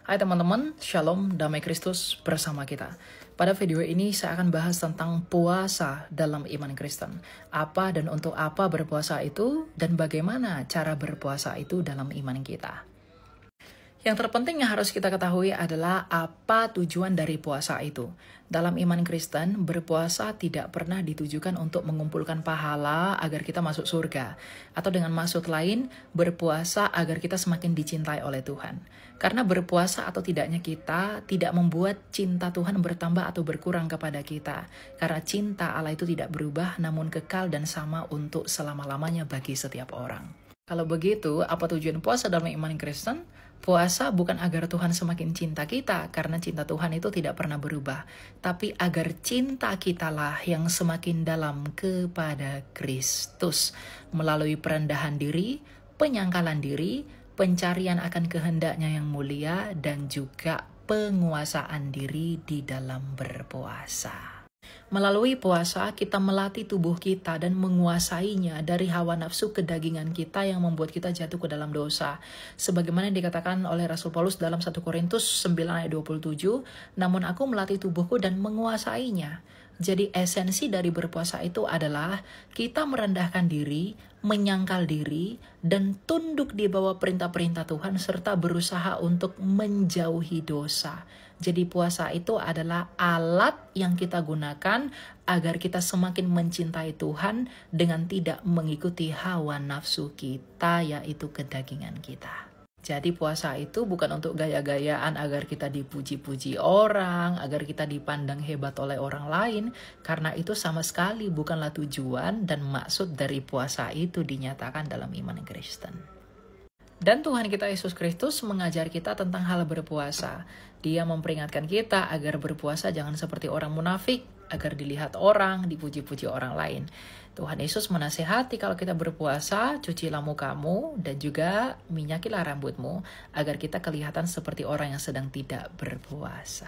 Hai teman-teman, Shalom, damai Kristus bersama kita. Pada video ini saya akan bahas tentang puasa dalam iman Kristen. Apa dan untuk apa berpuasa itu, dan bagaimana cara berpuasa itu dalam iman kita. Yang terpenting yang harus kita ketahui adalah apa tujuan dari puasa itu. Dalam iman Kristen, berpuasa tidak pernah ditujukan untuk mengumpulkan pahala agar kita masuk surga. Atau dengan maksud lain, berpuasa agar kita semakin dicintai oleh Tuhan. Karena berpuasa atau tidaknya kita tidak membuat cinta Tuhan bertambah atau berkurang kepada kita. Karena cinta Allah itu tidak berubah, namun kekal dan sama untuk selama-lamanya bagi setiap orang. Kalau begitu, apa tujuan puasa dalam iman Kristen? Puasa bukan agar Tuhan semakin cinta kita, karena cinta Tuhan itu tidak pernah berubah. Tapi agar cinta kitalah yang semakin dalam kepada Kristus. Melalui perendahan diri, penyangkalan diri, pencarian akan kehendaknya yang mulia, dan juga penguasaan diri di dalam berpuasa. Melalui puasa, kita melatih tubuh kita dan menguasainya dari hawa nafsu kedagingan kita yang membuat kita jatuh ke dalam dosa. Sebagaimana yang dikatakan oleh Rasul Paulus dalam 1 Korintus 9 ayat 27, namun aku melatih tubuhku dan menguasainya. Jadi esensi dari berpuasa itu adalah kita merendahkan diri, menyangkal diri, dan tunduk di bawah perintah-perintah Tuhan serta berusaha untuk menjauhi dosa. Jadi puasa itu adalah alat yang kita gunakan agar kita semakin mencintai Tuhan dengan tidak mengikuti hawa nafsu kita, yaitu kedagingan kita. Jadi puasa itu bukan untuk gaya-gayaan agar kita dipuji-puji orang, agar kita dipandang hebat oleh orang lain, karena itu sama sekali bukanlah tujuan dan maksud dari puasa itu dinyatakan dalam iman Kristen. Dan Tuhan kita Yesus Kristus mengajar kita tentang hal berpuasa. Dia memperingatkan kita agar berpuasa jangan seperti orang munafik, agar dilihat orang, dipuji-puji orang lain. Tuhan Yesus menasihati kalau kita berpuasa, cucilah mukamu dan juga minyakilah rambutmu, agar kita kelihatan seperti orang yang sedang tidak berpuasa.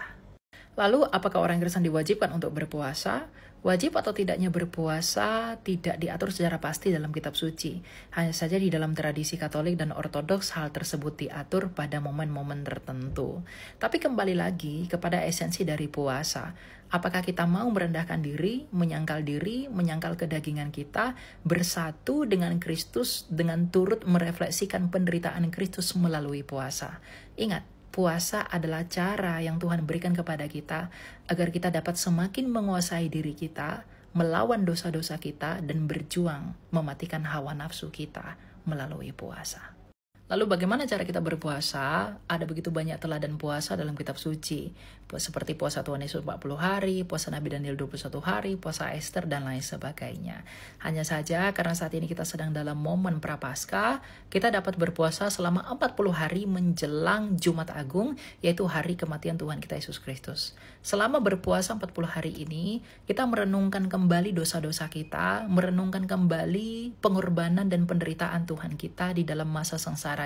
Lalu, apakah orang Kristen diwajibkan untuk berpuasa? Wajib atau tidaknya berpuasa tidak diatur secara pasti dalam kitab suci. Hanya saja di dalam tradisi Katolik dan Ortodoks hal tersebut diatur pada momen-momen tertentu. Tapi kembali lagi kepada esensi dari puasa. Apakah kita mau merendahkan diri, menyangkal kedagingan kita, bersatu dengan Kristus dengan turut merefleksikan penderitaan Kristus melalui puasa. Ingat, puasa adalah cara yang Tuhan berikan kepada kita agar kita dapat semakin menguasai diri kita, melawan dosa-dosa kita, dan berjuang mematikan hawa nafsu kita melalui puasa. Lalu bagaimana cara kita berpuasa? Ada begitu banyak teladan puasa dalam kitab suci. Seperti puasa Tuhan Yesus 40 hari, puasa Nabi Daniel 21 hari, puasa Esther, dan lain sebagainya. Hanya saja karena saat ini kita sedang dalam momen Prapaskah, kita dapat berpuasa selama 40 hari menjelang Jumat Agung, yaitu hari kematian Tuhan kita Yesus Kristus. Selama berpuasa 40 hari ini, kita merenungkan kembali dosa-dosa kita, merenungkan kembali pengorbanan dan penderitaan Tuhan kita di dalam masa sengsara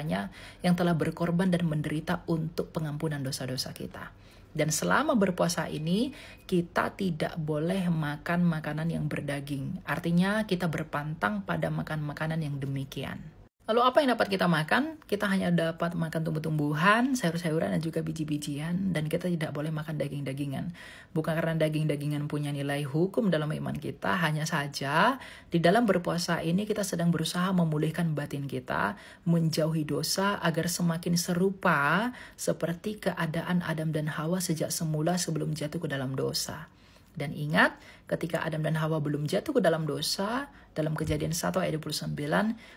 yang telah berkorban dan menderita untuk pengampunan dosa-dosa kita. Dan selama berpuasa ini, kita tidak boleh makan makanan yang berdaging. Artinya kita berpantang pada makan makanan yang demikian. Lalu apa yang dapat kita makan? Kita hanya dapat makan tumbuh-tumbuhan, sayur-sayuran, dan juga biji-bijian. Dan kita tidak boleh makan daging-dagingan. Bukan karena daging-dagingan punya nilai hukum dalam iman kita, hanya saja di dalam berpuasa ini kita sedang berusaha memulihkan batin kita, menjauhi dosa agar semakin serupa seperti keadaan Adam dan Hawa sejak semula sebelum jatuh ke dalam dosa. Dan ingat, ketika Adam dan Hawa belum jatuh ke dalam dosa, dalam Kejadian 1 ayat 29,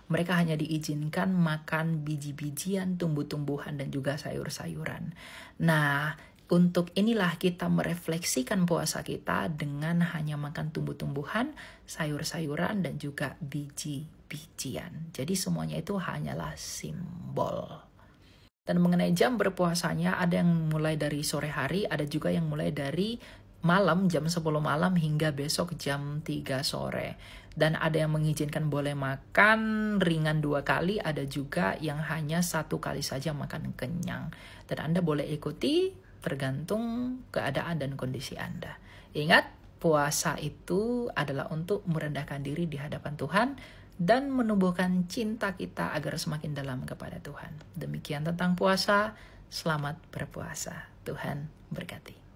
mereka hanya diizinkan makan biji-bijian, tumbuh-tumbuhan, dan juga sayur-sayuran. Nah, untuk inilah kita merefleksikan puasa kita dengan hanya makan tumbuh-tumbuhan, sayur-sayuran, dan juga biji-bijian. Jadi semuanya itu hanyalah simbol. Dan mengenai jam berpuasanya, ada yang mulai dari sore hari, ada juga yang mulai dari malam jam 10 malam hingga besok jam 3 sore. Dan ada yang mengizinkan boleh makan ringan 2 kali, ada juga yang hanya 1 kali saja makan kenyang. Dan Anda boleh ikuti tergantung keadaan dan kondisi Anda. Ingat, puasa itu adalah untuk merendahkan diri di hadapan Tuhan dan menumbuhkan cinta kita agar semakin dalam kepada Tuhan. Demikian tentang puasa. Selamat berpuasa. Tuhan berkati.